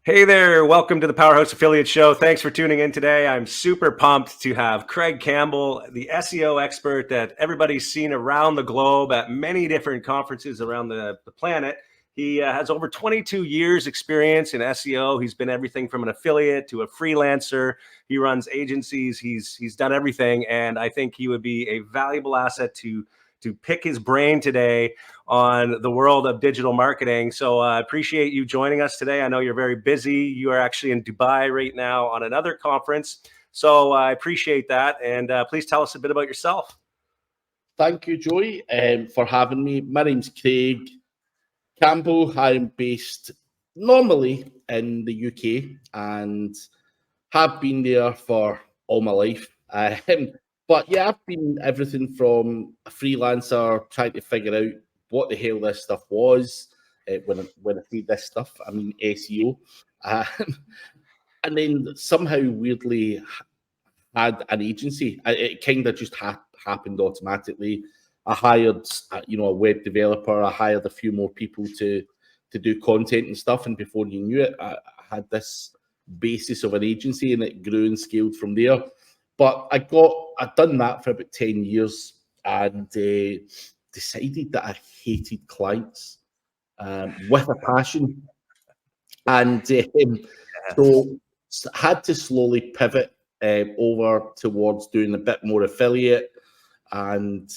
Hey there, welcome to the Powerhouse Affiliate Show. Thanks for tuning in today. I'm super pumped to have Craig Campbell, the SEO expert that everybody's seen around the globe at many different conferences around the planet. He has over 22 years experience in SEO. He's been everything from an affiliate to a freelancer. He runs agencies. He's done everything, and I think he would be a valuable asset to pick his brain today on the world of digital marketing. So I appreciate you joining us today. I know you're very busy. You are actually in Dubai right now on another conference. So I appreciate that. And please tell us a bit about yourself. Thank you, Joey, for having me. My name's Craig Campbell. I'm based normally in the UK and have been there for all my life. But yeah, I've been everything from a freelancer trying to figure out what the hell this stuff was. When I say this stuff, I mean SEO. And then somehow weirdly had an agency. It kind of just happened automatically. I hired, a web developer. I hired a few more people to do content and stuff. And before you knew it, I had this basis of an agency, and it grew and scaled from there. But I'd done that for about 10 years and decided that I hated clients with a passion. And so had to slowly pivot over towards doing a bit more affiliate, and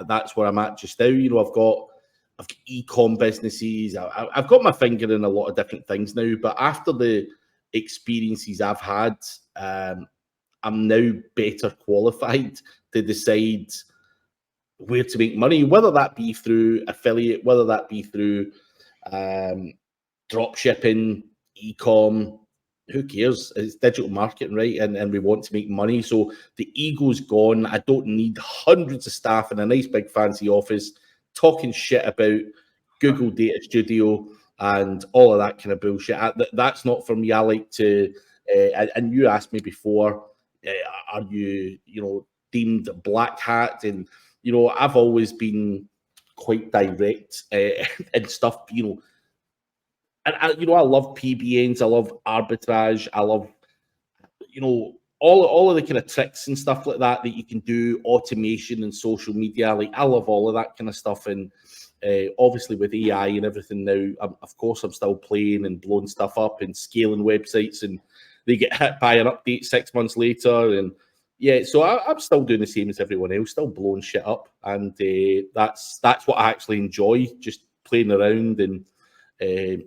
that's where I'm at just now. I've got e-com businesses. I've got my finger in a lot of different things now. But after the experiences I've had, I'm now better qualified to decide where to make money, whether that be through affiliate, whether that be through drop shipping, e-com. Who cares? It's digital marketing, right? And we want to make money. So the ego's gone. I don't need hundreds of staff in a nice big fancy office talking shit about Google Data Studio and all of that kind of bullshit. That's not for me. I like to, and you asked me before, are you, deemed black hat? And, I've always been quite direct and stuff, And I love PBNs, I love arbitrage, I love, all of the kind of tricks and stuff like that you can do, automation and social media. Like, I love all of that kind of stuff. And obviously with AI and everything now, of course, I'm still playing and blowing stuff up and scaling websites, and they get hit by an update 6 months later. And yeah, so I'm still doing the same as everyone else, still blowing shit up. And that's what I actually enjoy, just playing around and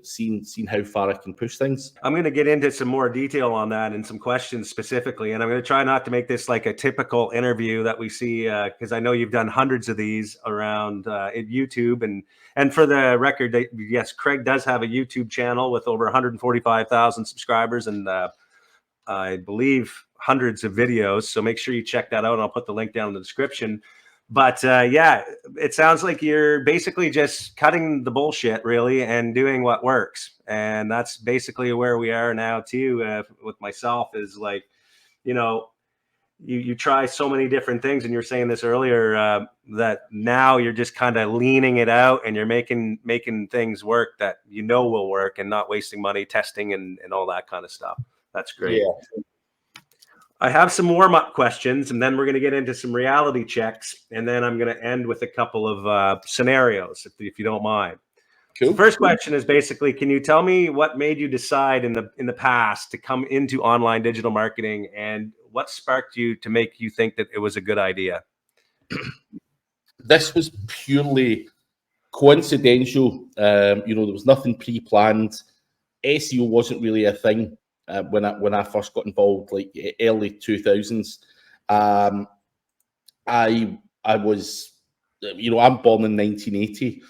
seeing how far I can push things. I'm going to get into some more detail on that and some questions specifically, and I'm going to try not to make this like a typical interview that we see, because I know you've done hundreds of these around YouTube. And for the record, yes, Craig does have a YouTube channel with over 145,000 subscribers, and I believe hundreds of videos. So make sure you check that out, and I'll put the link down in the description. But yeah, it sounds like you're basically just cutting the bullshit, really, and doing what works. And that's basically where we are now too, with myself, is like, you try so many different things, and you're saying this earlier, that now you're just kind of leaning it out, and you're making things work that will work, and not wasting money testing and all that kind of stuff. That's great. Yeah. I have some warm-up questions, and then we're going to get into some reality checks, and then I'm going to end with a couple of scenarios, if you don't mind. Cool. So the first question is basically, can you tell me what made you decide in the past to come into online digital marketing, and what sparked you to make you think that it was a good idea? This was purely coincidental. There was nothing pre-planned. SEO wasn't really a thing. When I first got involved, like early 2000s, I was, I'm born in 1980,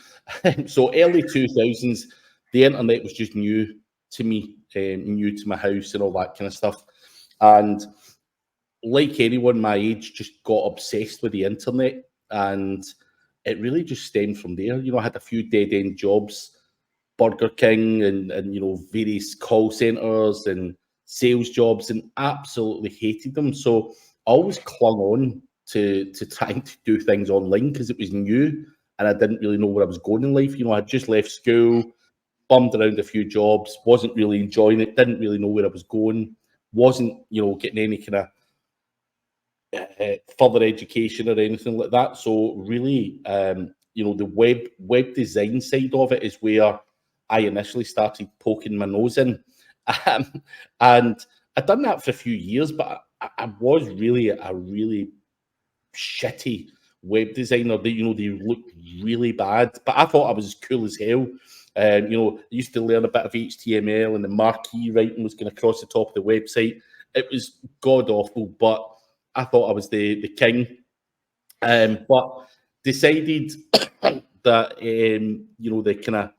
so early 2000s, the internet was just new to me, new to my house and all that kind of stuff. And like anyone my age, just got obsessed with the internet, and it really just stemmed from there. I had a few dead-end jobs, Burger King and various call centers and sales jobs, and absolutely hated them. So I always clung on to trying to do things online because it was new and I didn't really know where I was going in life. I had just left school, bummed around a few jobs, wasn't really enjoying it, didn't really know where I was going, wasn't, getting any kind of further education or anything like that. So really, the web design side of it is where I initially started poking my nose in, and I'd done that for a few years, but I was really a really shitty web designer. They looked really bad, but I thought I was as cool as hell. I used to learn a bit of HTML, and the marquee writing was going across the top of the website. It was god awful, but I thought I was the king. But decided that the kind of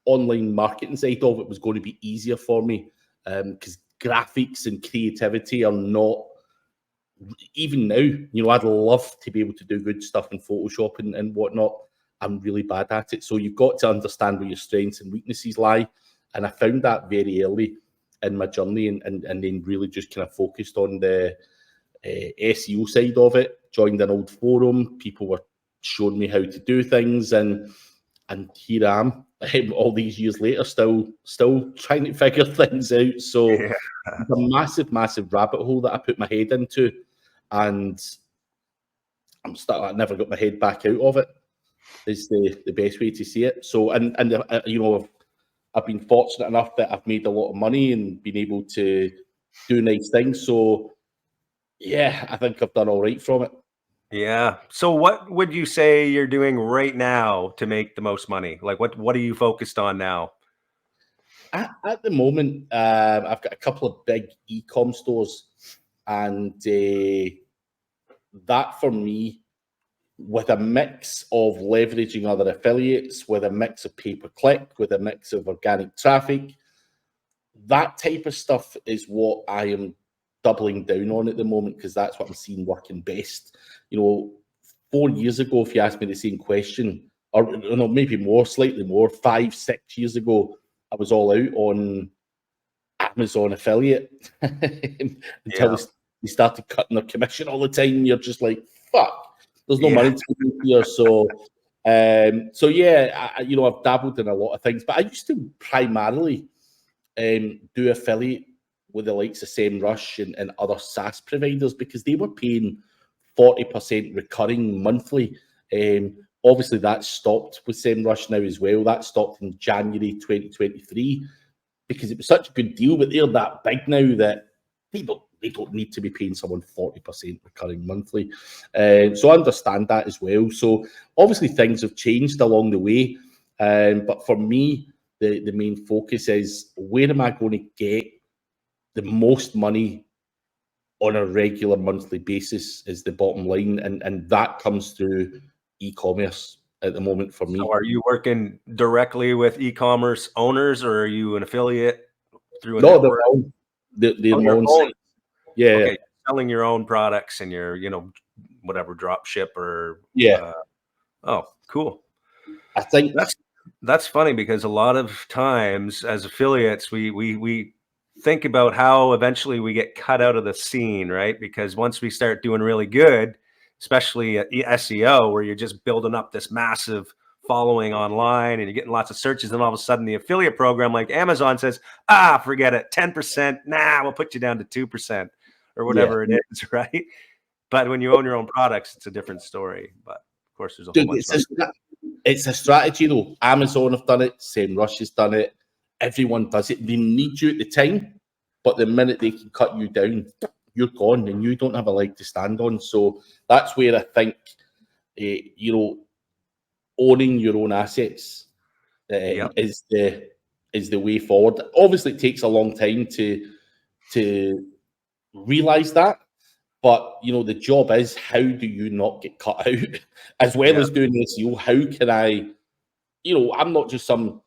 online marketing side of it was going to be easier for me, because graphics and creativity are not, even now, I'd love to be able to do good stuff in Photoshop and whatnot. I'm really bad at it. So you've got to understand where your strengths and weaknesses lie. And I found that very early in my journey, and then really just kind of focused on the SEO side of it. Joined an old forum. People were showing me how to do things, and here I am, all these years later, still trying to figure things out. So Yeah. it's a massive rabbit hole that I put my head into, and I never got my head back out of it. Is the best way to see it. So, and I've been fortunate enough that I've made a lot of money and been able to do nice things. So, yeah, I think I've done all right from it. Yeah. So what would you say you're doing right now to make the most money? Like what are you focused on now? At the moment, I've got a couple of big e-com stores, and that for me, with a mix of leveraging other affiliates, with a mix of pay-per-click, with a mix of organic traffic, that type of stuff is what I am doubling down on at the moment, because that's what I'm seeing working best. 4 years ago, if you asked me the same question, or no, maybe more, slightly more, 5-6 years ago, I was all out on Amazon affiliate until Yeah. they started cutting their commission all the time. You're just like, fuck, there's no Yeah. money to be made here. So yeah, I've dabbled in a lot of things, but I used to primarily do affiliate with the likes of SEMrush and other SaaS providers, because they were paying 40% recurring monthly. Obviously, that stopped with SEMrush now as well. That stopped in January 2023 because it was such a good deal, but they're that big now that they don't need to be paying someone 40% recurring monthly. So I understand that as well. So obviously things have changed along the way. But for me, the main focus is, where am I going to get the most money on a regular monthly basis is the bottom line. And that comes through e-commerce at the moment for me. So are you working directly with e-commerce owners, or are you an affiliate through a No, network? they're Oh, my your own own. site. Yeah, Okay, selling your own products and your, whatever drop ship or yeah. oh, cool. I think That's funny, because a lot of times as affiliates, we think about how eventually we get cut out of the scene, right? Because once we start doing really good, especially at SEO, where you're just building up this massive following online and you're getting lots of searches, and all of a sudden the affiliate program like Amazon says, forget it, 10%, nah, we'll put you down to 2% or yeah. whatever it is, right? But when you own your own products, it's a different story. But of course, there's a whole Dude, bunch of it's a strategy though. Amazon have done it, SEMrush has done it, everyone does it. They need you at the time, but the minute they can cut you down, you're gone and you don't have a leg to stand on. So that's where I think, owning your own assets Yep. is the way forward. Obviously, it takes a long time to realize that. But the job is, how do you not get cut out? As well Yeah. as doing SEO, how can I, I'm not just some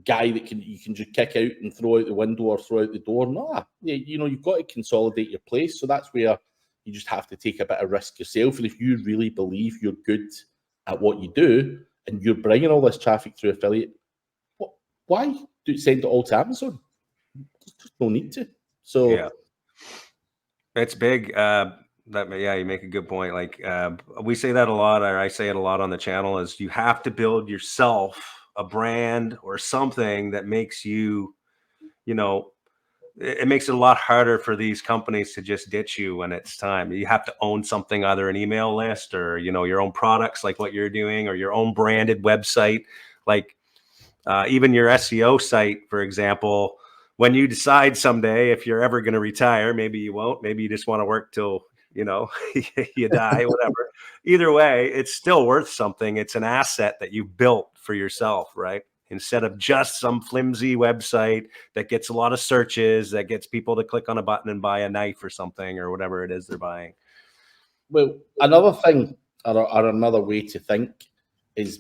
guy that you can just kick out and throw out the window or throw out the door. No, you've got to consolidate your place. So that's where you just have to take a bit of risk yourself. And if you really believe you're good at what you do and you're bringing all this traffic through affiliate, why send it all to Amazon? There's just no need to. So Yeah. It's big. Yeah, you make a good point. Like we say that a lot, or I say it a lot on the channel, is you have to build yourself a brand or something that makes you, you know, it makes it a lot harder for these companies to just ditch you when it's time. You have to own something, either an email list or, your own products like what you're doing, or your own branded website. Like even your SEO site, for example, when you decide someday, if you're ever going to retire, maybe you won't, maybe you just want to work till, you die, whatever. Either way, it's still worth something. It's an asset that you built for yourself, right? Instead of just some flimsy website that gets a lot of searches, that gets people to click on a button and buy a knife or something or whatever it is they're buying. Well, another thing or another way to think is,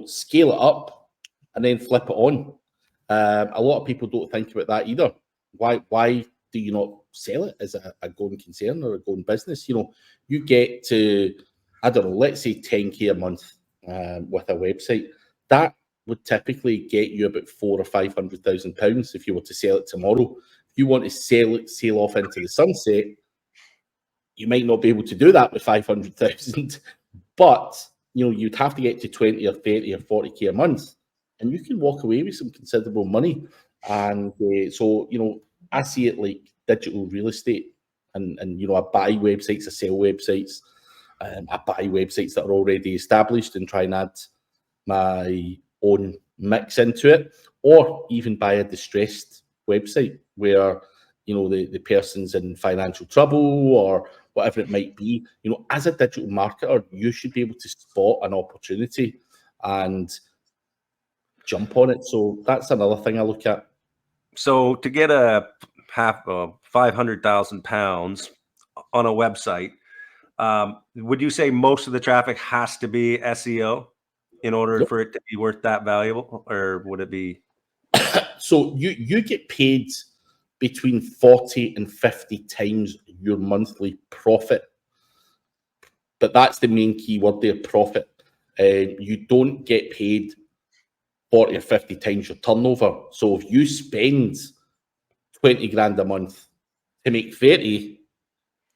scale it up and then flip it on. A lot of people don't think about that either. Why do you not sell it as a going concern or a going business? You get to, I don't know, let's say 10K a month with a website. That would typically get you about £400,000 or £500,000 if you were to sell it tomorrow. If you want to sail off into the sunset, you might not be able to do that with 500,000, but you'd have to get to 20 or 30 or 40K a month, and you can walk away with some considerable money. And so I see it like digital real estate, and I buy websites, I sell websites, I buy websites that are already established and try and add my own mix into it, or even buy a distressed website where the person's in financial trouble or whatever it might be. As a digital marketer, you should be able to spot an opportunity and jump on it. So that's another thing I look at. So to get a half £500,000 on a website, would you say most of the traffic has to be SEO in order Yep. for it to be worth that valuable, or would it be? So you get paid between 40 and 50 times your monthly profit, but that's the main keyword there, profit. You don't get paid 40 or 50 times your turnover. So if you spend 20 grand a month to make 30,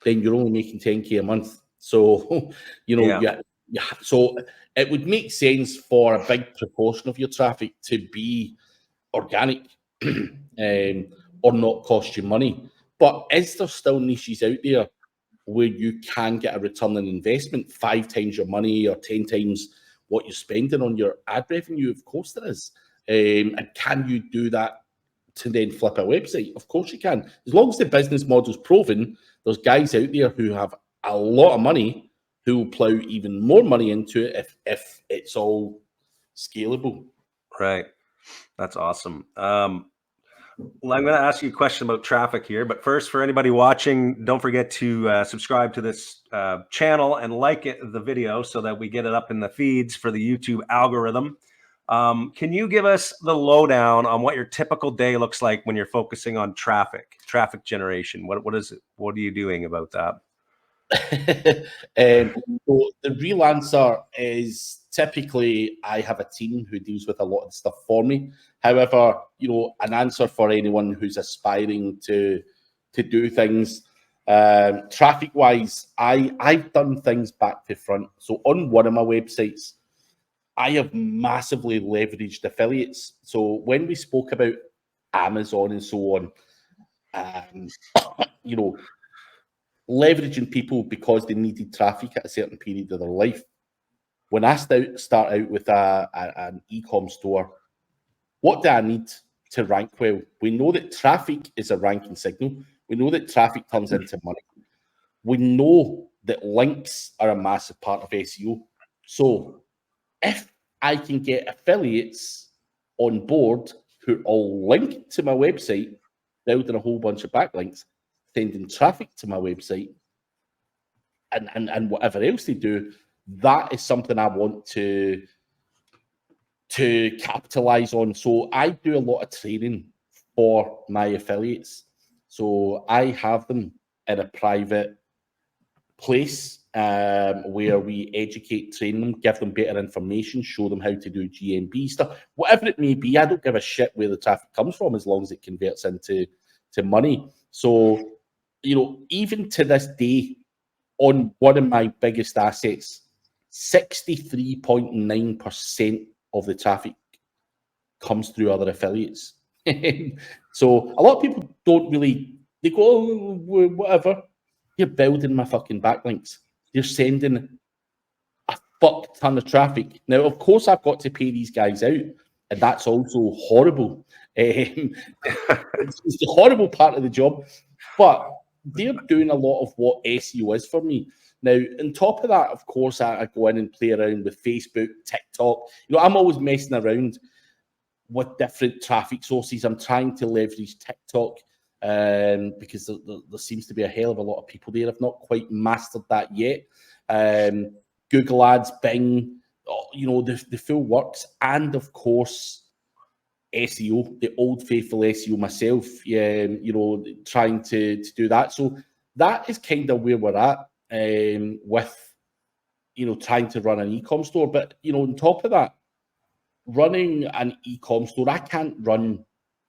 then you're only making 10K a month. So, so it would make sense for a big proportion of your traffic to be organic or not cost you money. But is there still niches out there where you can get a return on investment, 5 times your money or 10 times what you're spending on your ad revenue? Of course there is. And can you do that to then flip a website? Of course you can. As long as the business model's proven, there's guys out there who have a lot of money who will plow even more money into it if it's all scalable. Right. That's awesome. Well, I'm going to ask you a question about traffic here, but first, for anybody watching, don't forget to subscribe to this channel and like the video so that we get it up in the feeds for the YouTube algorithm. Can you give us the lowdown on what your typical day looks like when you're focusing on traffic generation? What is it? What are you doing about that? So the real answer is typically I have a team who deals with a lot of stuff for me. However, an answer for anyone who's aspiring to do things traffic wise, I've done things back to front. So on one of my websites, I have massively leveraged affiliates. So when we spoke about Amazon and so on, leveraging people because they needed traffic at a certain period of their life. When I start out with an e-com store, what do I need to rank well? We know that traffic is a ranking signal. We know that traffic turns into money. We know that links are a massive part of SEO. So if I can get affiliates on board who all link to my website, building a whole bunch of backlinks, sending traffic to my website, and whatever else they do, that is something I want to capitalize on. So I do a lot of training for my affiliates. So I have them in a private place where we educate, train them, give them better information, show them how to do GMB stuff, whatever it may be. I don't give a shit where the traffic comes from as long as it converts into money. So, even to this day, on one of my biggest assets, 63.9% of the traffic comes through other affiliates. So a lot of people don't really, they go, oh, whatever. You're building my fucking backlinks. You're sending a fuck ton of traffic. Now, of course, I've got to pay these guys out, and that's also horrible. It's the horrible part of the job, but they're doing a lot of what SEO is for me. Now, on top of that, of course, I go in and play around with Facebook, TikTok. I'm always messing around with different traffic sources. I'm trying to leverage TikTok because there seems to be a hell of a lot of people there. I've not quite mastered that yet. Google Ads, Bing, the full works. And of course, SEO, the old faithful SEO myself, trying to do that. So that is kind of where we're at with, trying to run an e-com store. But, on top of that, running an e-com store, I can't run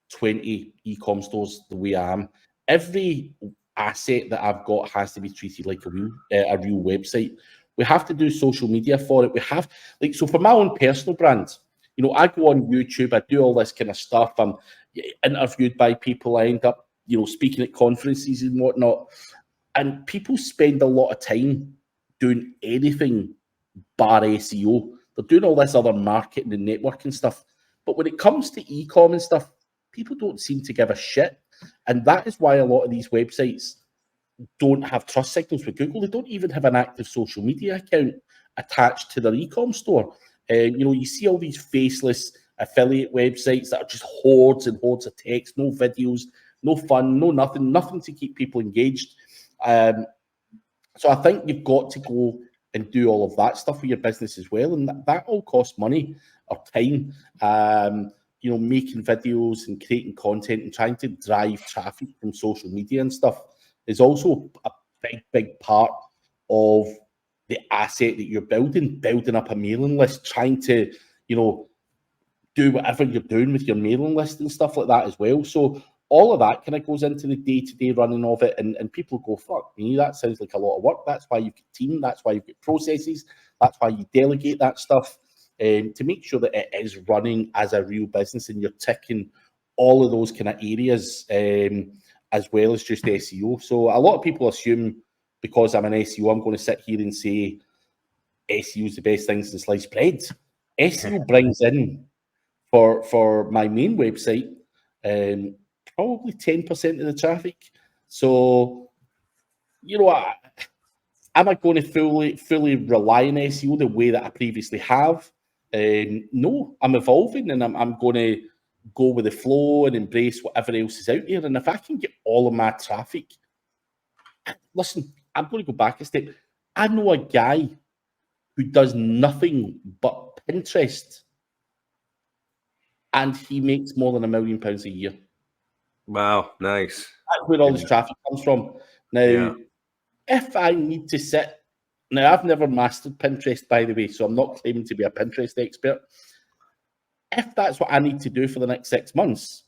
20 e-com stores the way I am. Every asset that I've got has to be treated like a real website. We have to do social media for it. We have, so for my own personal brand, I go on YouTube, I do all this kind of stuff. I'm interviewed by people. I end up, speaking at conferences and whatnot. And people spend a lot of time doing anything bar SEO. They're doing all this other marketing and networking stuff. But when it comes to e-com and stuff, people don't seem to give a shit. And that is why a lot of these websites don't have trust signals with Google. They don't even have an active social media account attached to their e-com store. You see all these faceless affiliate websites that are just hordes and hordes of text, no videos, no fun, no nothing to keep people engaged. So I think you've got to go and do all of that stuff for your business as well. And that all costs money or time. Making videos and creating content and trying to drive traffic from social media and stuff is also a big part of the asset that you're building up a mailing list, trying to, do whatever you're doing with your mailing list and stuff like that as well. So all of that kind of goes into the day-to-day running of it, and people go, fuck me, that sounds like a lot of work. That's why you've got team, that's why you've got processes, that's why you delegate that stuff to make sure that it is running as a real business and you're ticking all of those kind of areas as well as just SEO. So a lot of people assume because I'm an SEO, I'm going to sit here and say SEO is the best thing since sliced bread. SEO brings in for my main website probably 10% of the traffic. So, am I going to fully rely on SEO the way that I previously have? No, I'm evolving and I'm going to go with the flow and embrace whatever else is out there. And if I can get all of my traffic, listen, I'm going to go back a step. I know a guy who does nothing but Pinterest, and he makes more than £1 million a year. Wow, nice. That's where all this traffic comes from. Now, if I need to sit, now I've never mastered Pinterest, by the way, so I'm not claiming to be a Pinterest expert. If that's what I need to do for the next 6 months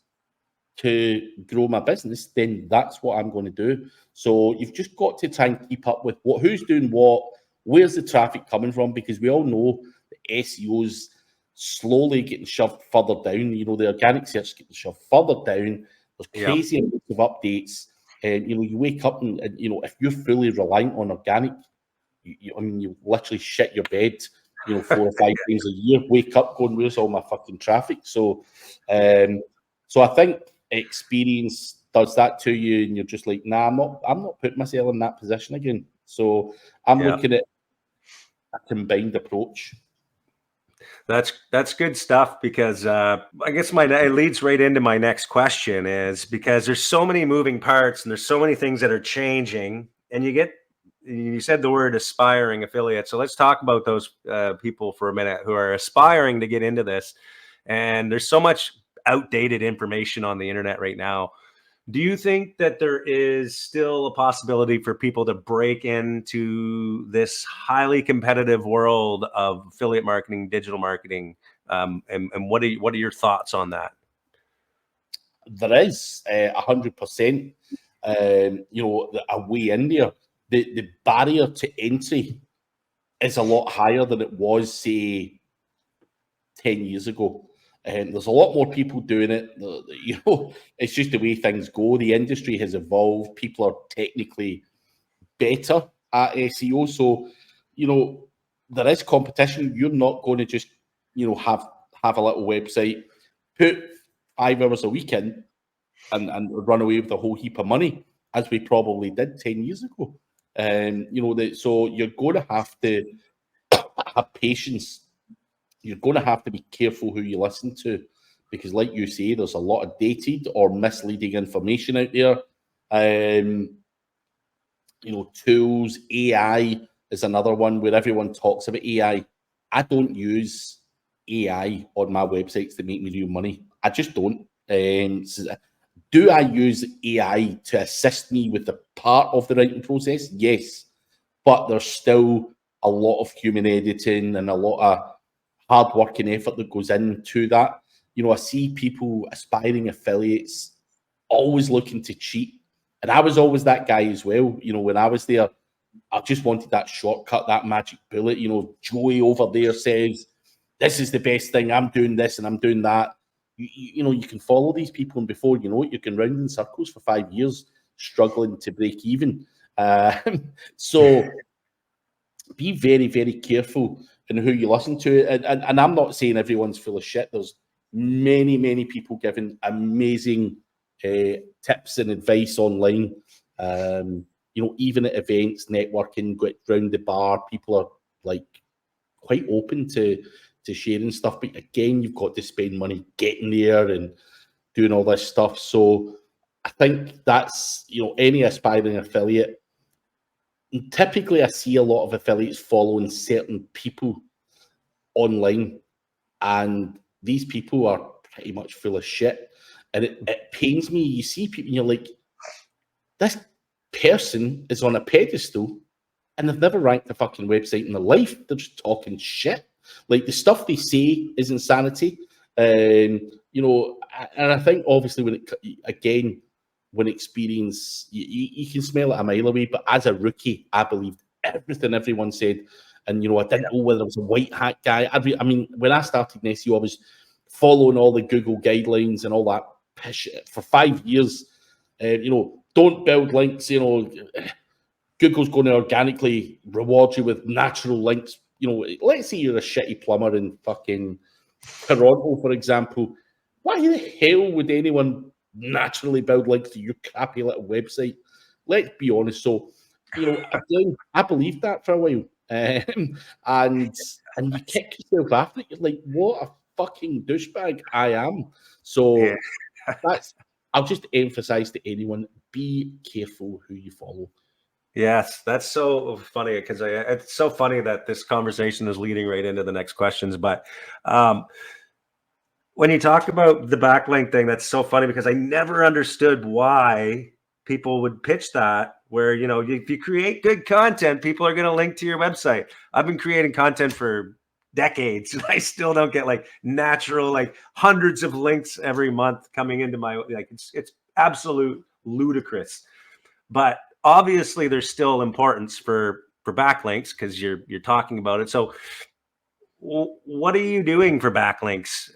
to grow my business, then that's what I'm going to do. So you've just got to try and keep up with who's doing what, where's the traffic coming from, because we all know the SEO's slowly getting shoved further down. The organic search getting shoved further down. There's crazy amounts of updates. You wake up and if you're fully reliant on organic, you literally shit your bed, 4 or 5 times a year. Wake up going, where's all my fucking traffic? So, so I think experience does that to you, and you're just like, nah, I'm not putting myself in that position again. So I'm looking at a combined approach. That's good stuff, because I guess it leads right into my next question, is because there's so many moving parts and there's so many things that are changing, and you said the word aspiring affiliate. So let's talk about those people for a minute who are aspiring to get into this. And there's so much outdated information on the internet right now. Do you think that there is still a possibility for people to break into this highly competitive world of affiliate marketing, digital marketing? And what are your thoughts on that? There is 100%, a way in there. The barrier to entry is a lot higher than it was, say, 10 years ago. There's a lot more people doing it. You know, it's just the way things go. The industry has evolved. People are technically better at SEO. So, you know, there is competition. You're not going to just, you know, have a little website, put 5 hours a week in and run away with a whole heap of money, as we probably did 10 years ago. You know, so you're going to have to have patience. You're going to have to be careful who you listen to, because like you say, there's a lot of dated or misleading information out there. You know, tools, AI is another one where everyone talks about AI. I don't use AI on my websites to make me real money. I just don't. Do I use AI to assist me with the part of the writing process? Yes. But there's still a lot of human editing and a lot of hard work and effort that goes into that. You know, I see people, aspiring affiliates, always looking to cheat. And I was always that guy as well. You know, when I was there, I just wanted that shortcut, that magic bullet. You know, Joey over there says, this is the best thing. I'm doing this and I'm doing that. You know, you can follow these people, and before you know it, you can round in circles for 5 years, struggling to break even. So be very, very careful in who you listen to. And I'm not saying everyone's full of shit. There's many, many people giving amazing tips and advice online. You know, even at events, networking, go round the bar, people are like quite open to sharing stuff. But again, you've got to spend money getting there and doing all this stuff. So I think that's, you know, any aspiring affiliate. And typically, I see a lot of affiliates following certain people online, and these people are pretty much full of shit. And it pains me. You see people, and you're like, this person is on a pedestal and they've never ranked a fucking website in their life. They're just talking shit. Like, the stuff they say is insanity. You know, and I think obviously when experience, you can smell it a mile away. But as a rookie, I believed everything everyone said. And, you know, I didn't know whether it was a white hat guy. I mean, when I started in SEO, I was following all the Google guidelines and all that pish for 5 years. You know, don't build links. You know, Google's going to organically reward you with natural links. You know, let's say you're a shitty plumber in fucking Toronto, for example. Why the hell would anyone naturally build links to your crappy little website? Let's be honest. So, you know, again, I believed that for a while. And you kick yourself after it. You're like, what a fucking douchebag I am. So I'll just emphasize to anyone, be careful who you follow. Yes, that's so funny, because it's so funny that this conversation is leading right into the next questions. But when you talk about the backlink thing, that's so funny, because I never understood why people would pitch that, where, you know, if you create good content, people are going to link to your website. I've been creating content for decades and I still don't get like natural, like hundreds of links every month coming into my, like, it's absolute ludicrous. But obviously there's still importance for backlinks, because you're talking about it. So what are you doing for backlinks?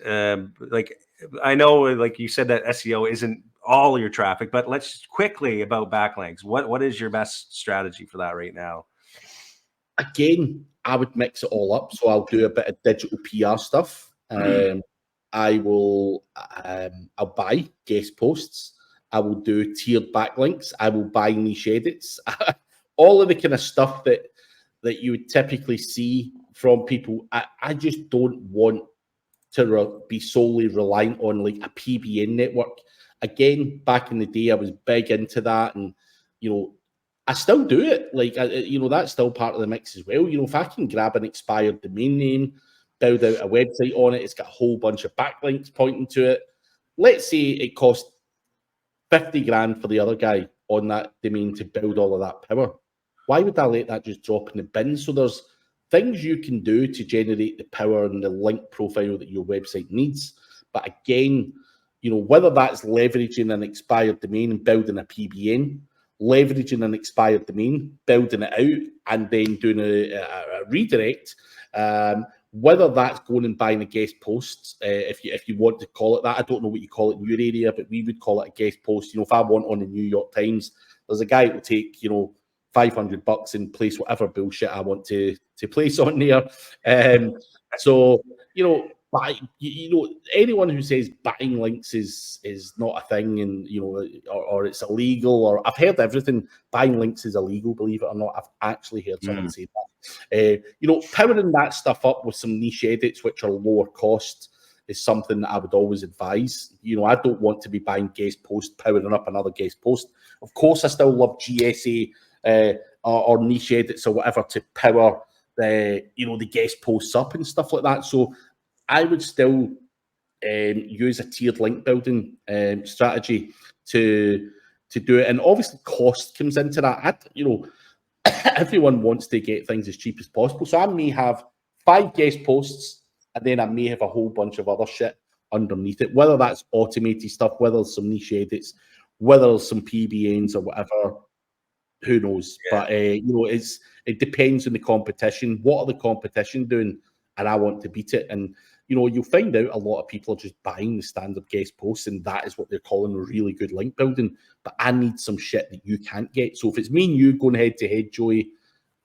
Like, I know, like you said, that SEO isn't all your traffic, but let's quickly about backlinks. What is your best strategy for that right now? Again, I would mix it all up. So I'll do a bit of digital PR stuff. I will, I'll buy guest posts. I will do tiered backlinks. I will buy niche edits. All of the kind of stuff that you would typically see from people. I just don't want to be solely reliant on like a PBN network. Again, back in the day, I was big into that, and you know, I still do it. Like, you know, that's still part of the mix as well. You know, if I can grab an expired domain name, build out a website on it, it's got a whole bunch of backlinks pointing to it. Let's say it cost 50 grand for the other guy on that domain to build all of that power. Why would I let that just drop in the bin? So there's things you can do to generate the power and the link profile that your website needs. But again, you know, whether that's leveraging an expired domain and building a PBN, leveraging an expired domain, building it out, and then doing a redirect, Whether that's going and buying a guest post, if you want to call it that, I don't know what you call it in your area, but we would call it a guest post. If I want on the New York Times, there's a guy who will take, $500 and place whatever bullshit I want to place on there. So, but anyone who says buying links is not a thing, and or it's illegal, or I've heard everything. Buying links is illegal, believe it or not. I've actually heard someone say that. Powering that stuff up with some niche edits which are lower cost is something that I would always advise. I don't want to be buying guest post, powering up another guest post. Of course, I still love GSA or niche edits or whatever to power the guest posts up and stuff like that. So I would still use a tiered link building strategy to do it, and obviously cost comes into that. Everyone wants to get things as cheap as possible, so I may have 5 guest posts, and then I may have a whole bunch of other shit underneath it, whether that's automated stuff, whether it's some niche edits, whether it's some PBNs or whatever. Who knows? Yeah. But it depends on the competition. What are the competition doing? And I want to beat it. And you'll find out a lot of people are just buying the standard guest posts, and that is what they're calling really good link building. But I need some shit that you can't get. So if it's me and you going head to head, Joey,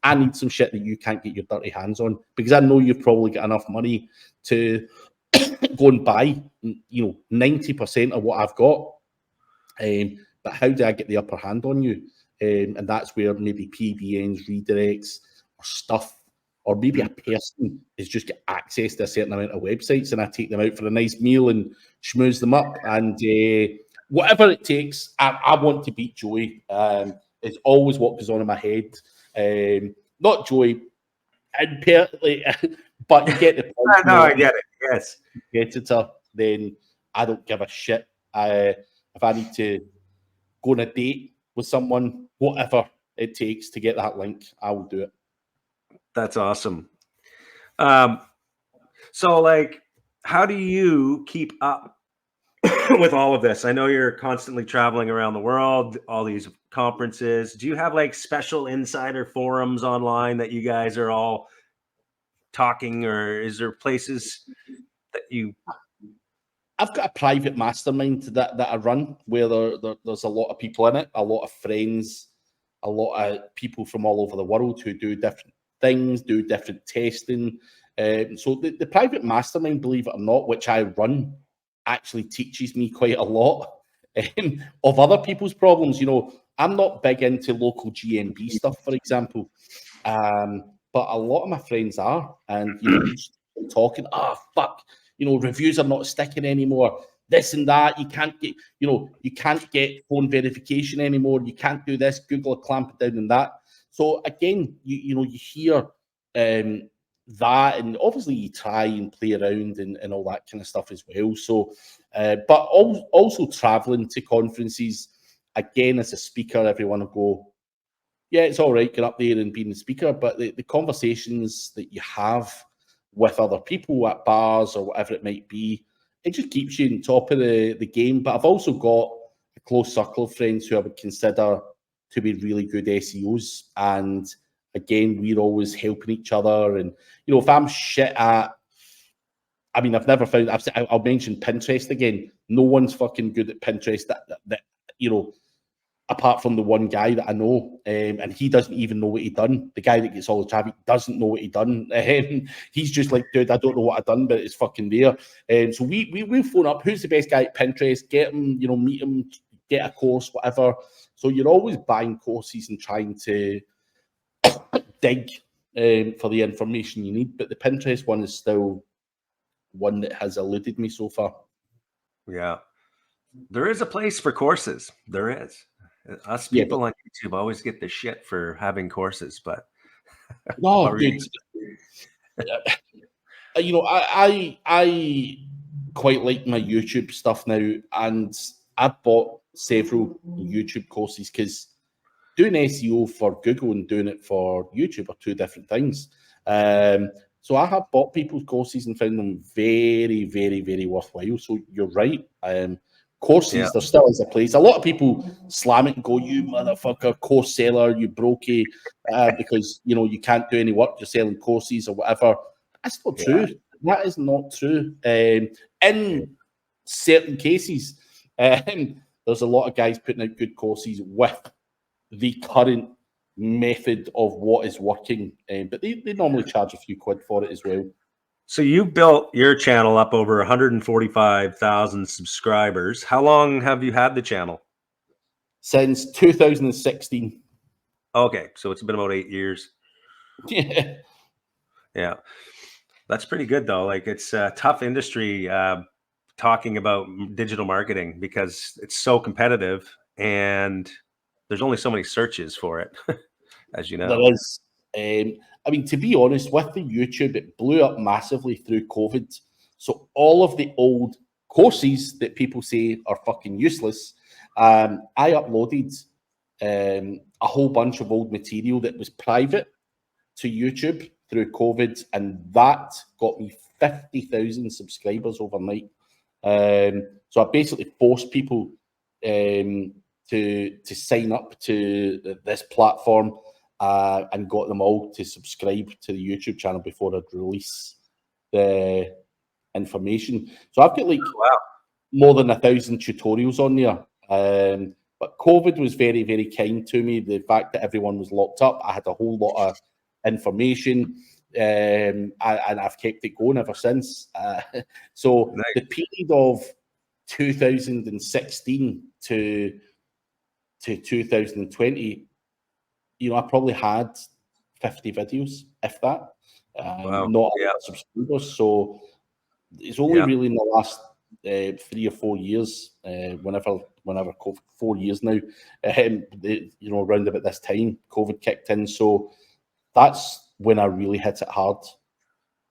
I need some shit that you can't get your dirty hands on, because I know you've probably got enough money to go and buy 90% of what I've got. But how do I get the upper hand on you? And that's where maybe PBNs, redirects, or stuff, or maybe a person is just get access to a certain amount of websites, and I take them out for a nice meal and schmooze them up. And whatever it takes, I want to beat Joey. It's always what goes on in my head. Not Joey, and but you get the point. No, I get it. Yes, competitor, then I don't give a shit. If I need to go on a date with someone, whatever it takes to get that link, I will do it. That's awesome. So how do you keep up with all of this? I know you're constantly traveling around the world, all these conferences. Do you have special insider forums online that you guys are all talking, or is there places that you... I've got a private mastermind that I run where there's a lot of people in it, a lot of friends, a lot of people from all over the world who do different things, do different testing. So the private mastermind, believe it or not, which I run, actually teaches me quite a lot of other people's problems. I'm not big into local GMB stuff, for example, but a lot of my friends are, and talking, fuck, reviews are not sticking anymore, this and that. You can't get phone verification anymore. You can't do this. Google are clamping down on that. So again, you hear that, and obviously you try and play around and all that kind of stuff as well. So, but also traveling to conferences, again, as a speaker, everyone will go, yeah, it's all right, get up there and being the speaker, but the conversations that you have with other people at bars or whatever it might be, it just keeps you on top of the game. But I've also got a close circle of friends who I would consider to be really good SEOs. And again, we're always helping each other. And, if I'm shit at, I've never found, I'll mention Pinterest again. No one's fucking good at Pinterest that apart from the one guy that I know, and he doesn't even know what he done. The guy that gets all the traffic doesn't know what he done. He's just like, dude, I don't know what I done, but it's fucking there. So we'll phone up, who's the best guy at Pinterest, get him, meet him, get a course, whatever. So you're always buying courses and trying to dig for the information you need. But the Pinterest one is still one that has eluded me so far. Yeah. There is a place for courses. There is. Us people on YouTube always get the shit for having courses, but no, dude. I quite like my YouTube stuff now, and I've bought several YouTube courses because doing SEO for Google and doing it for YouTube are two different things. So I have bought people's courses and found them very, very, very worthwhile. So you're right. Courses, there still is a place. A lot of people slam it and go, you motherfucker, course seller, you brokey, because you can't do any work, you're selling courses or whatever. That's not true. That is not true. In certain cases, there's a lot of guys putting out good courses with the current method of what is working, but they normally charge a few quid for it as well. So you built your channel up over 145,000 subscribers. How long have you had the channel? Since 2016. Okay, so it's been about 8 years. Yeah. Yeah, that's pretty good though. Like it's a tough industry talking about digital marketing because it's so competitive and there's only so many searches for it, as you know. There is. I mean, to be honest, with the YouTube, it blew up massively through COVID. So all of the old courses that people say are fucking useless, I uploaded a whole bunch of old material that was private to YouTube through COVID, and that got me 50,000 subscribers overnight. So I basically forced people to sign up to this platform and got them all to subscribe to the YouTube channel before I'd release the information. So I've got like more than 1,000 tutorials on there. But COVID was very, very kind to me. The fact that everyone was locked up, I had a whole lot of information, and I've kept it going ever since. So Nice. the period of 2016 to 2020, you know, I probably had 50 videos, if that. Wow. Not a lot of subscribers. So it's only really in the last 3 or 4 years, whenever 4 years now, you know, around about this time, COVID kicked in. So that's when I really hit it hard.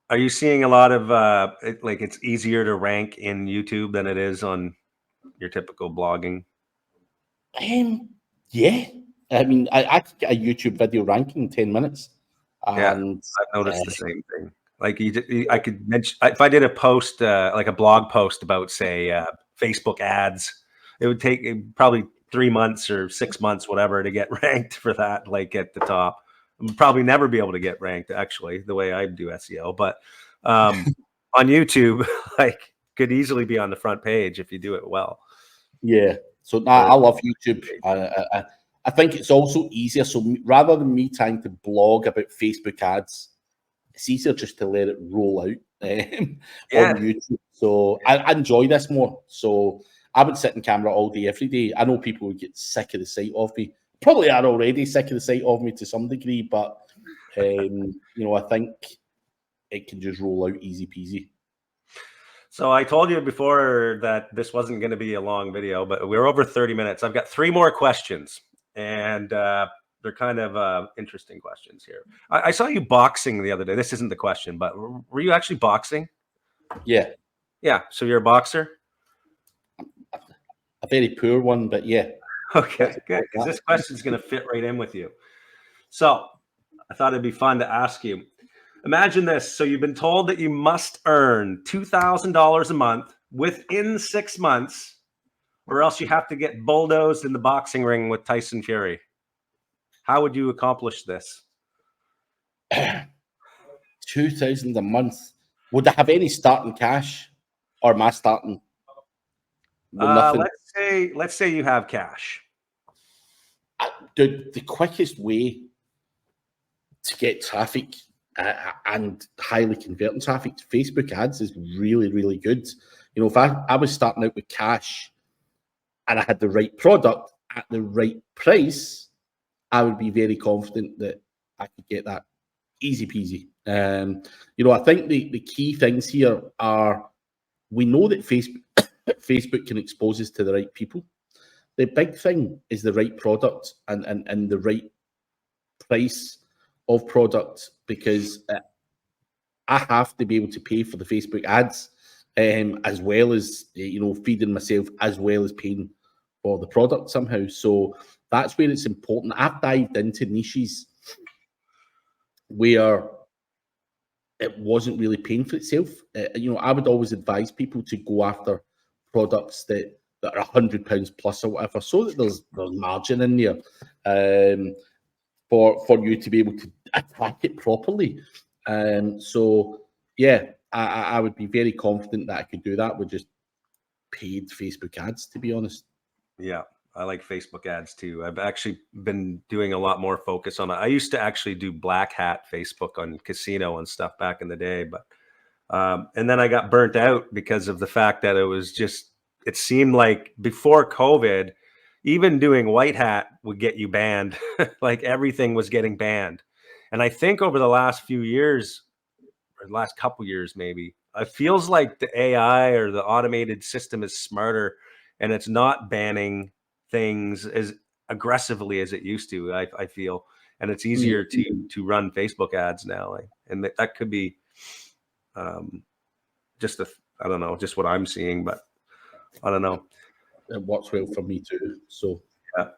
Are you seeing a lot of like it's easier to rank in YouTube than it is on your typical blogging? Yeah. I mean, I could get a YouTube video ranking in 10 minutes. And I've noticed the same thing. Like I could mention if I did a post, like a blog post about, say, Facebook ads, it would take probably 3 months or 6 months, whatever, to get ranked for that. Like at the top, I'll probably never be able to get ranked actually the way I do SEO. But on YouTube, like could easily be on the front page if you do it well. Yeah. So I love YouTube. I think it's also easier. So rather than me trying to blog about Facebook ads, it's easier just to let it roll out on YouTube. So I enjoy this more. So I would sit in camera all day, every day. I know people would get sick of the sight of me. Probably are already sick of the sight of me to some degree, but you know, I think it can just roll out easy peasy. So I told you before that this wasn't going to be a long video, but we're over 30 minutes. I've got 3 more questions, and they're kind of interesting questions here. I saw you boxing the other day. This isn't the question, but were you actually boxing? Yeah. Yeah. So you're a boxer? A very poor one, but yeah. Okay, good. Because this question is going to fit right in with you. So I thought it'd be fun to ask you. Imagine this. So you've been told that you must earn $2,000 a month within 6 months, or else you have to get bulldozed in the boxing ring with Tyson Fury. How would you accomplish this? 2,000 a month. Would I have any starting cash, or am I starting with nothing? Let's say you have cash. The quickest way to get traffic and highly converting traffic to Facebook ads is really, really good. You know, if I was starting out with cash and I had the right product at the right price, I would be very confident that I could get that easy peasy. You know, I think the key things here are, we know that Facebook can expose us to the right people. The big thing is the right product and the right price of product, because I have to be able to pay for the Facebook ads, as well as, you know, feeding myself, as well as paying for the product somehow. So that's where it's important. I've dived into niches where it wasn't really paying for itself. You know, I would always advise people to go after products that are £100 plus or whatever, so that there's margin in there for you to be able to attack it properly. So yeah, I would be very confident that I could do that with just paid Facebook ads, to be honest. Yeah, I like Facebook ads too. I've actually been doing a lot more focus on it. I used to actually do black hat Facebook on casino and stuff back in the day, but and then I got burnt out because of the fact that it seemed like before COVID, even doing white hat would get you banned. Like everything was getting banned. And I think over the last few years, or the last couple years maybe, it feels like the AI or the automated system is smarter and it's not banning things as aggressively as it used to, I feel. And it's easier to run Facebook ads now. And that could be just I don't know, just what I'm seeing, but I don't know. It works well for me too. So Yeah.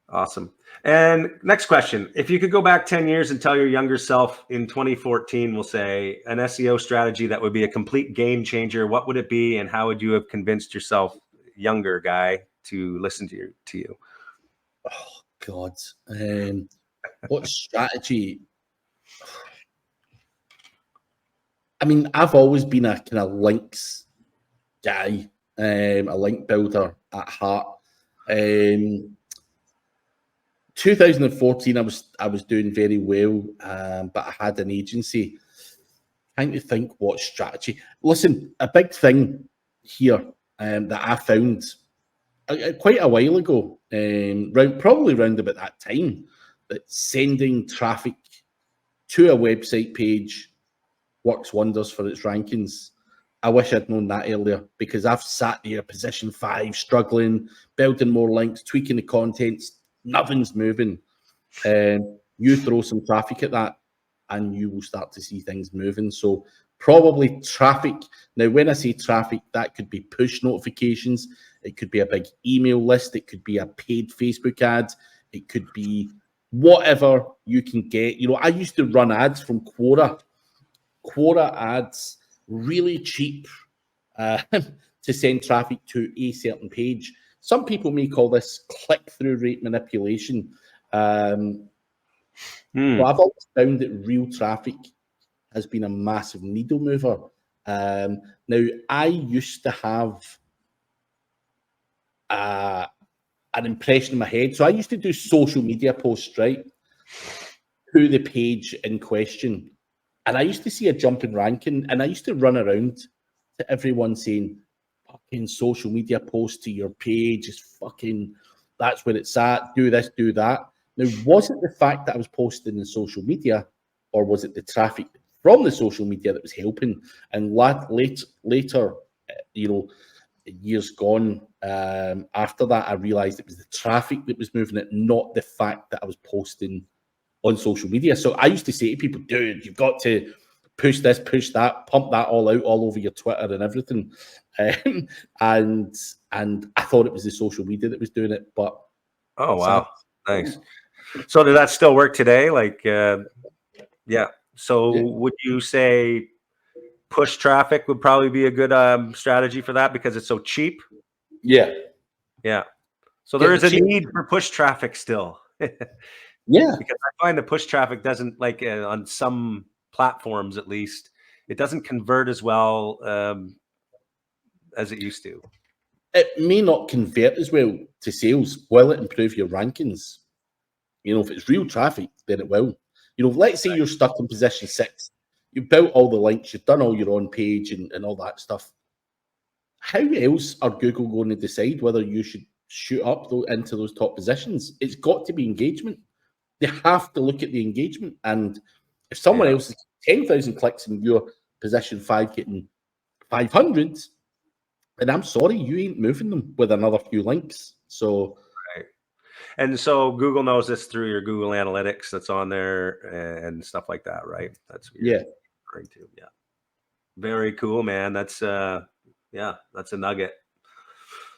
Awesome. And next question. If you could go back 10 years and tell your younger self in 2014, we'll say, an SEO strategy that would be a complete game changer, what would it be? And how would you have convinced yourself, younger guy, to listen to you? oh God. What strategy? I mean, I've always been a kind of links guy, a link builder at heart. 2014, I was doing very well, but I had an agency. Trying to think what strategy. Listen, a big thing here that I found quite a while ago, probably round about that time, that sending traffic to a website page works wonders for its rankings. I wish I'd known that earlier, because I've sat there position 5, struggling, building more links, tweaking the contents, nothing's moving. You throw some traffic at that and you will start to see things moving. So probably traffic. Now, when I say traffic, that could be push notifications. It could be a big email list. It could be a paid Facebook ad. It could be whatever you can get. You know, I used to run ads from Quora ads, really cheap, to send traffic to a certain page. Some people may call this click-through rate manipulation. So I've always found that real traffic has been a massive needle mover. Now, I used to have an impression in my head. So I used to do social media posts, right, to the page in question. And I used to see a jump in ranking, and I used to run around to everyone saying, fucking social media post to your page is fucking, that's where it's at, do this, do that. Now, was it the fact that I was posting in social media, or was it the traffic from the social media that was helping? And later, you know, years gone, after that, I realized it was the traffic that was moving it, not the fact that I was posting on social media. So I used to say to people, dude, you've got to push this, push that, pump that all out all over your Twitter and everything. And I thought it was the social media that was doing it. But oh wow, nice. So did that still work today? Like, yeah. So would you say push traffic would probably be a good strategy for that because it's so cheap? Yeah. Yeah. So there is a need for push traffic still. Yeah. Because I find the push traffic doesn't, like on some platforms at least, it doesn't convert as well as it used to. It may not convert as well to sales. Will it improve your rankings? You know, if it's real traffic, then it will. You know, let's say you're stuck in position 6. You've built all the links, you've done all your on page and all that stuff. How else are Google going to decide whether you should shoot up into those top positions? It's got to be engagement. They have to look at the engagement. And if someone else is 10,000 clicks and you're position 5 getting 500, then I'm sorry, you ain't moving them with another few links. So, right. And so Google knows this through your Google Analytics that's on there and stuff like that, right? That's what you're referring to. Yeah. Very cool, man. That's that's a nugget.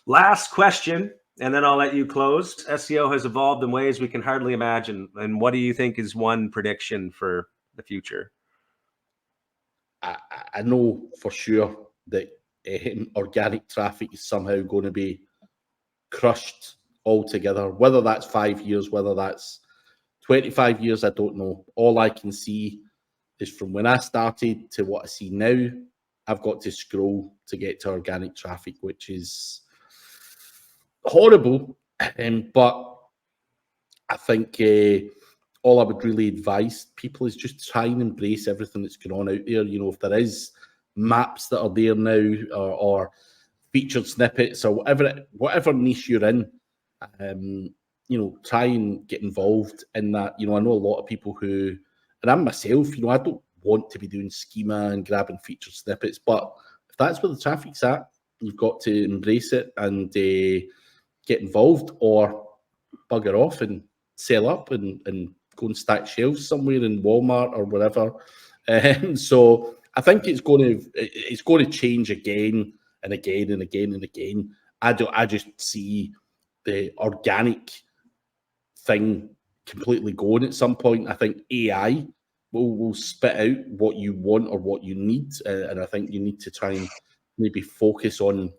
Last question, and then I'll let you close. SEO has evolved in ways we can hardly imagine. And what do you think is one prediction for the future? I know for sure that organic traffic is somehow going to be crushed altogether. Whether that's 5 years, whether that's 25 years, I don't know. All I can see is from when I started to what I see now, I've got to scroll to get to organic traffic, which is horrible. But I think all I would really advise people is just try and embrace everything that's going on out there. You know, if there is maps that are there now, or featured snippets, or whatever niche you're in, you know, try and get involved in that. You know, I know a lot of people who, and I'm myself, you know, I don't want to be doing schema and grabbing featured snippets, but if that's where the traffic's at, you've got to embrace it and get involved, or bugger off and sell up and go and stack shelves somewhere in Walmart or whatever. So I think it's going to change again and again and again and again. I just see the organic thing completely going at some point. I think AI will spit out what you want or what you need, and I think you need to try and maybe focus on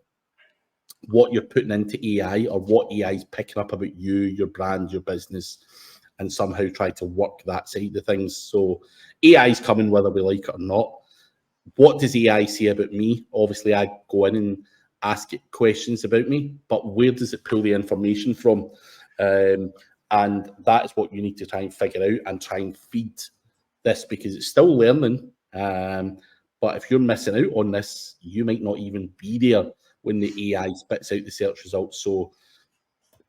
what you're putting into AI, or what AI is picking up about you, your brand, your business, and somehow try to work that side of things. So AI is coming whether we like it or not. What does AI say about me? Obviously, I go in and ask it questions about me, but where does it pull the information from? And that is what you need to try and figure out and try and feed this, because it's still learning. But if you're missing out on this, you might not even be there when the AI spits out the search results. So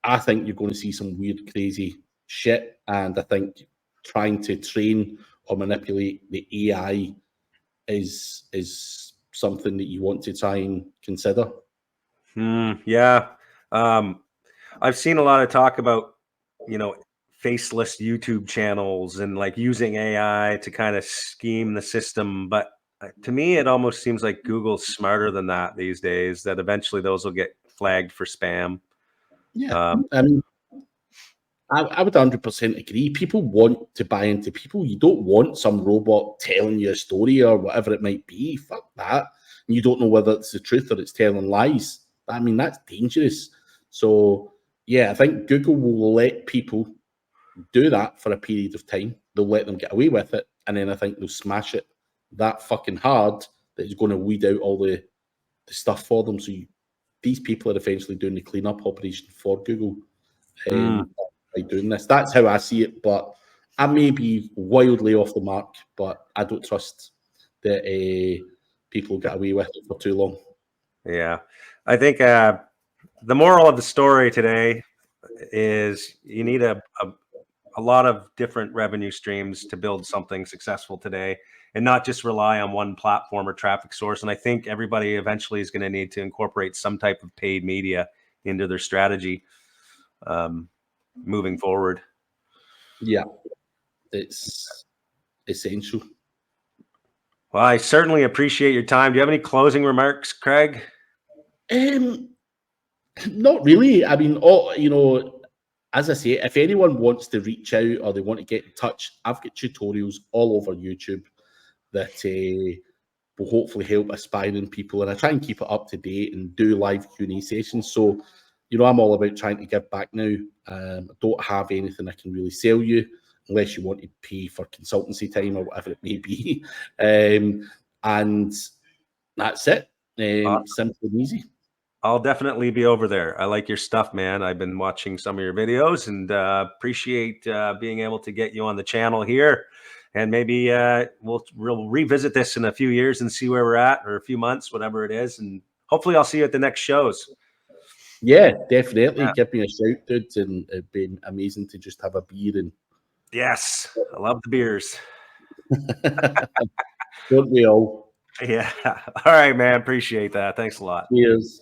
I think you're going to see some weird, crazy shit. And I think trying to train or manipulate the AI is something that you want to try and consider. Yeah. I've seen a lot of talk about, you know, faceless YouTube channels and like using AI to kind of scheme the system. But to me, it almost seems like Google's smarter than that these days, that eventually those will get flagged for spam. Yeah. I mean, I would 100% agree. People want to buy into people. You don't want some robot telling you a story or whatever it might be. Fuck that. And you don't know whether it's the truth or it's telling lies. I mean, that's dangerous. So, yeah, I think Google will let people do that for a period of time. They'll let them get away with it. And then I think they'll smash it that fucking hard that it's going to weed out all the stuff for them. So these people are eventually doing the cleanup operation for Google. By doing this, that's how I see it. But I may be wildly off the mark, but I don't trust that people get away with it for too long. Yeah, I think the moral of the story today is you need a lot of different revenue streams to build something successful today, and not just rely on one platform or traffic source. And I think everybody eventually is going to need to incorporate some type of paid media into their strategy moving forward. Yeah, it's essential. Well, I certainly appreciate your time. Do you have any closing remarks, Craig? Not really. I mean, as I say, if anyone wants to reach out or they want to get in touch, I've got tutorials all over YouTube that will hopefully help aspiring people. And I try and keep it up to date and do live Q&A sessions. So, I'm all about trying to give back now. I don't have anything I can really sell you unless you want to pay for consultancy time or whatever it may be. And that's it. Simple and easy. I'll definitely be over there. I like your stuff, man. I've been watching some of your videos and appreciate being able to get you on the channel here. And maybe we'll revisit this in a few years and see where we're at, or a few months, whatever it is. And hopefully I'll see you at the next shows. Yeah, definitely. Yeah. Give me a shout, dude, and it'd be amazing to just have a beer. And yes, I love the beers. Don't we all? Yeah. All right, man. Appreciate that. Thanks a lot. Cheers.